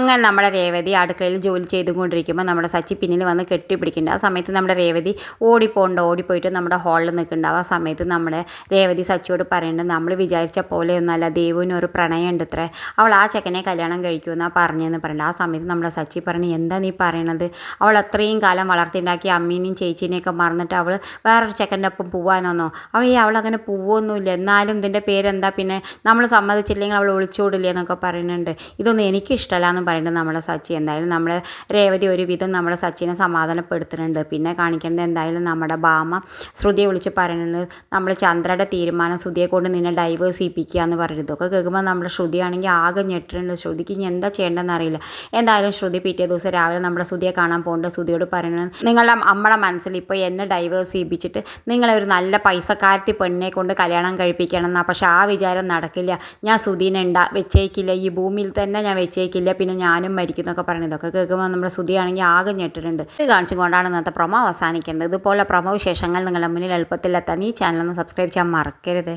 അങ്ങനെ നമ്മുടെ രേവതി അടുക്കളയിൽ ജോലി ചെയ്തുകൊണ്ടിരിക്കുമ്പോൾ നമ്മുടെ സച്ചി പിന്നിൽ വന്ന് കെട്ടിപ്പിടിക്കുന്നുണ്ട്. ആ സമയത്ത് നമ്മുടെ രേവതി ഓടിപ്പോയിട്ട് നമ്മുടെ ഹാളിൽ നിൽക്കുന്നുണ്ടാവും. ആ സമയത്ത് നമ്മുടെ രേവതി സച്ചിയോട് പറയുന്നുണ്ട്, നമ്മൾ വിചാരിച്ച പോലെയൊന്നുമല്ല, ദേവുവിന് ഒരു പ്രണയമുണ്ട് ഇത്രേ, അവൾ ആ ചെക്കനെ കല്യാണം കഴിക്കുമെന്നാണ് പറഞ്ഞതെന്ന് പറയുന്നത്. ആ സമയത്ത് നമ്മുടെ സച്ചി പറഞ്ഞു, എന്താ നീ പറയണത്, അവൾ അത്രയും കാലം വളർത്തിണ്ടാക്കി അമ്മീനെയും ചേച്ചീനെയൊക്കെ മറന്നിട്ട് അവൾ വേറൊരു ചെക്കൻ്റെ ഒപ്പം പോവാനോന്നോ, അവളങ്ങനെ പോവൊന്നുമില്ല, എന്നാലും ഇതിൻ്റെ പേരെന്താ, പിന്നെ നമ്മൾ സമ്മതിച്ചില്ലെങ്കിൽ അവൾ ഒളിച്ചോടില്ല എന്നൊക്കെ പറയുന്നുണ്ട്. ഇതൊന്നും എനിക്കിഷ്ടമല്ല എന്ന് പറയുന്നത് നമ്മുടെ സച്ചി. എന്തായാലും നമ്മുടെ രേവതി ഒരുവിധം നമ്മുടെ സച്ചിനെ സമാധാനപ്പെടുത്തുന്നുണ്ട്. പിന്നെ കാണിക്കേണ്ടത് എന്തായാലും നമ്മുടെ ഭാമ ശ്രുതിയെ വിളിച്ച് പറയുന്നുണ്ട്, നമ്മൾ ചന്ദ്രയുടെ തീരുമാനം ശ്രുതിയെ കൊണ്ട് നിന്നെ ഡൈവേഴ്സ് ചെയ്യിപ്പിക്കുക എന്ന് പറയുന്നത്. ഇതൊക്കെ കേൾക്കുമ്പോൾ നമ്മുടെ ശ്രുതിയാണെങ്കിൽ ആകെ ഞെട്ടിട്ടുണ്ട്. ശ്രുതിക്ക് ഇനി എന്താ ചെയ്യേണ്ടതെന്ന് അറിയില്ല. എന്തായാലും ശ്രുതി പിറ്റേ ദിവസം രാവിലെ നമ്മുടെ ശ്രുതിയെ കാണാൻ പോകുന്നുണ്ട്. ശ്രുതിയോട് പറയുന്നത്, നിങ്ങളുടെ അമ്മയുടെ മനസ്സിൽ ഇപ്പോൾ എന്നെ ഡൈവേഴ്സ് ചെയ്യിപ്പിച്ചിട്ട് നിങ്ങളെ ഒരു നല്ല പൈസക്കാരത്തി പെണ്ണിനെ കൊണ്ട് കല്യാണം കഴിപ്പിക്കണം എന്നാണ്. പക്ഷെ ആ വിചാരം നടക്കില്ല. ഞാൻ ശ്രുതിനെ വെച്ചേക്കില്ല, ഈ ഭൂമിയിൽ തന്നെ ഞാൻ വെച്ചേക്കില്ല, പിന്നെ ഞാനും മരിക്കും എന്നൊക്കെ പറയുന്നത്. ഇതൊക്കെ കേൾക്കുമ്പോൾ നമ്മുടെ ശ്രുതിയാണെങ്കിൽ ആകെ ഞെട്ടിട്ടുണ്ട്. ഇത് കാണിച്ചുകൊണ്ടാണ് ഇന്നത്തെ പ്രൊമോ അവസാനിക്കേണ്ടത്. ഇതുപോലെ പ്രൊമോ വിശേഷങ്ങൾ നിങ്ങളുടെ മുന്നിൽ എളുപ്പത്തിലെത്താൻ ഈ ചാനൽ ഒന്ന് സബ്സ്ക്രൈബ് ചെയ്യാൻ മറക്കരുത്.